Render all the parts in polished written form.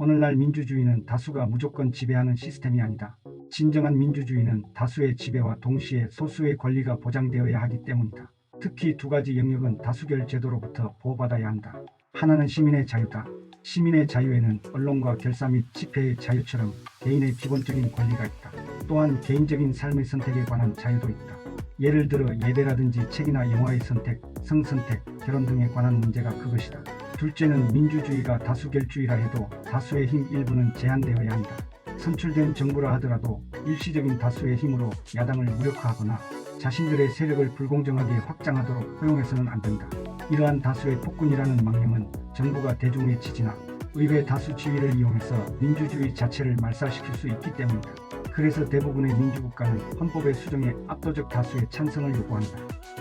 오늘날 민주주의는 다수가 무조건 지배하는 시스템이 아니다. 진정한 민주주의는 다수의 지배와 동시에 소수의 권리가 보장되어야 하기 때문이다. 특히 두 가지 영역은 다수결 제도로부터 보호받아야 한다. 하나는 시민의 자유다. 시민의 자유에는 언론과 결사 및 집회의 자유처럼 개인의 기본적인 권리가 있다. 또한 개인적인 삶의 선택에 관한 자유도 있다. 예를 들어 예배라든지 책이나 영화의 선택, 성선택, 결혼 등에 관한 문제가 그것이다. 둘째는 민주주의가 다수결주의라 해도 다수의 힘 일부는 제한되어야 한다. 선출된 정부라 하더라도 일시적인 다수의 힘으로 야당을 무력화하거나 자신들의 세력을 불공정하게 확장하도록 허용해서는 안 된다. 이러한 다수의 폭군이라는 망령은 정부가 대중의 지지나 의회 다수 지위를 이용해서 민주주의 자체를 말살시킬 수 있기 때문이다. 그래서 대부분의 민주국가는 헌법의 수정에 압도적 다수의 찬성을 요구한다.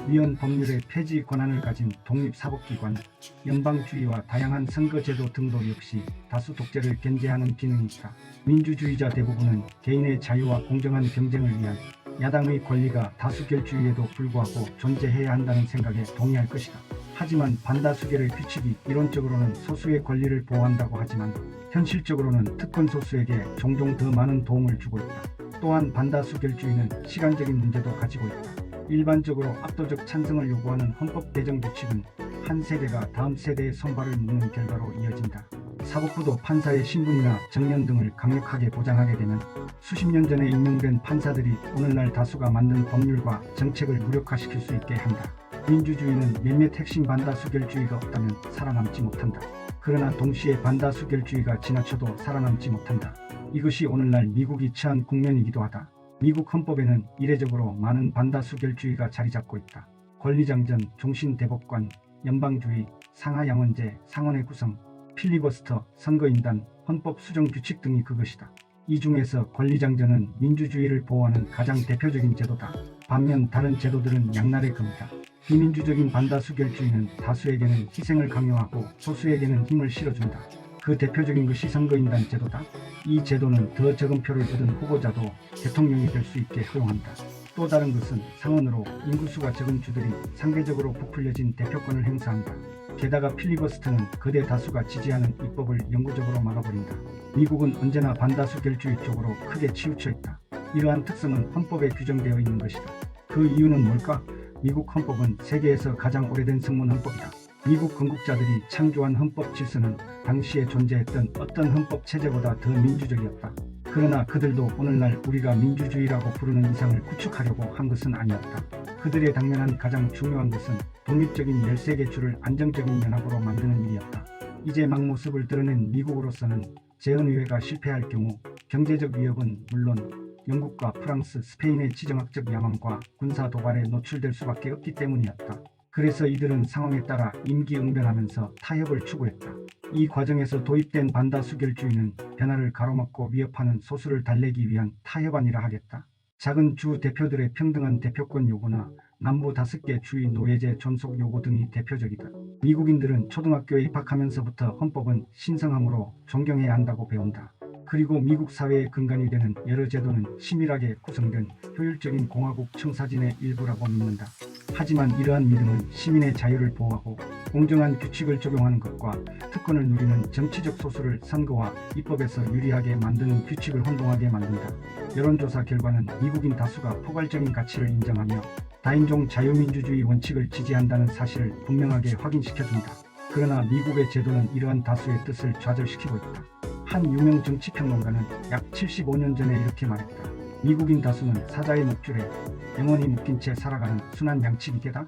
위헌 법률의 폐지 권한을 가진 독립사법기관, 연방주의와 다양한 선거제도 등도 역시 다수 독재를 견제하는 기능이 있다. 민주주의자 대부분은 개인의 자유와 공정한 경쟁을 위한 야당의 권리가 다수결주의에도 불구하고 존재해야 한다는 생각에 동의할 것이다. 하지만 반다수결의 규칙이 이론적으로는 소수의 권리를 보호한다고 하지만 현실적으로는 특권 소수에게 종종 더 많은 도움을 주고 있다. 또한 반다수결주의는 시간적인 문제도 가지고 있다. 일반적으로 압도적 찬성을 요구하는 헌법 개정 규칙은 한 세대가 다음 세대의 손발을 묶는 결과로 이어진다. 사법부도 판사의 신분이나 정년 등을 강력하게 보장하게 되면 수십 년 전에 임명된 판사들이 오늘날 다수가 만든 법률과 정책을 무력화시킬 수 있게 한다. 민주주의는 몇몇 핵심 반다수결주의가 없다면 살아남지 못한다. 그러나 동시에 반다수결주의가 지나쳐도 살아남지 못한다. 이것이 오늘날 미국이 처한 국면이기도 하다. 미국 헌법에는 이례적으로 많은 반다수결주의가 자리잡고 있다. 권리장전, 종신대법관, 연방주의, 상하양원제, 상원의 구성, 필리버스터, 선거인단, 헌법 수정 규칙 등이 그것이다. 이 중에서 권리장전은 민주주의를 보호하는 가장 대표적인 제도다. 반면 다른 제도들은 양날의 검이다. 비민주적인 반다수결주의는 다수에게는 희생을 강요하고 소수에게는 힘을 실어준다. 그 대표적인 것이 선거인단 제도다. 이 제도는 더 적은 표를 얻은 후보자도 대통령이 될 수 있게 허용한다. 또 다른 것은 상원으로 인구수가 적은 주들이 상대적으로 부풀려진 대표권을 행사한다. 게다가 필리버스터는 거대 다수가 지지하는 입법을 영구적으로 막아버린다. 미국은 언제나 반다수결주의 쪽으로 크게 치우쳐 있다. 이러한 특성은 헌법에 규정되어 있는 것이다. 그 이유는 뭘까? 미국 헌법은 세계에서 가장 오래된 성문 헌법이다. 미국 건국자들이 창조한 헌법 질서는 당시에 존재했던 어떤 헌법 체제보다 더 민주적이었다. 그러나 그들도 오늘날 우리가 민주주의라고 부르는 이상을 구축하려고 한 것은 아니었다. 그들의 당면한 가장 중요한 것은 독립적인 13개 주를 안정적인 연합으로 만드는 일이었다. 이제 막 모습을 드러낸 미국으로서는 재헌의회가 실패할 경우 경제적 위협은 물론 영국과 프랑스, 스페인의 지정학적 야망과 군사 도발에 노출될 수밖에 없기 때문이었다. 그래서 이들은 상황에 따라 임기응변하면서 타협을 추구했다. 이 과정에서 도입된 반다수결주의는 변화를 가로막고 위협하는 소수를 달래기 위한 타협안이라 하겠다. 작은 주 대표들의 평등한 대표권 요구나 남부 5개 주의 노예제 존속 요구 등이 대표적이다. 미국인들은 초등학교에 입학하면서부터 헌법은 신성함으로 존경해야 한다고 배운다. 그리고 미국 사회의 근간이 되는 여러 제도는 심밀하게 구성된 효율적인 공화국 청사진의 일부라고 믿는다. 하지만 이러한 믿음은 시민의 자유를 보호하고 공정한 규칙을 적용하는 것과 특권을 누리는 정치적 소수를 선거와 입법에서 유리하게 만드는 규칙을 혼동하게 만든다. 여론조사 결과는 미국인 다수가 포괄적인 가치를 인정하며 다인종 자유민주주의 원칙을 지지한다는 사실을 분명하게 확인시켜준다. 그러나 미국의 제도는 이러한 다수의 뜻을 좌절시키고 있다. 한 유명 정치평론가는 약 75년 전에 이렇게 말했다. 미국인 다수는 사자의 목줄에 영원히 묶인 채 살아가는 순한 양치기계다.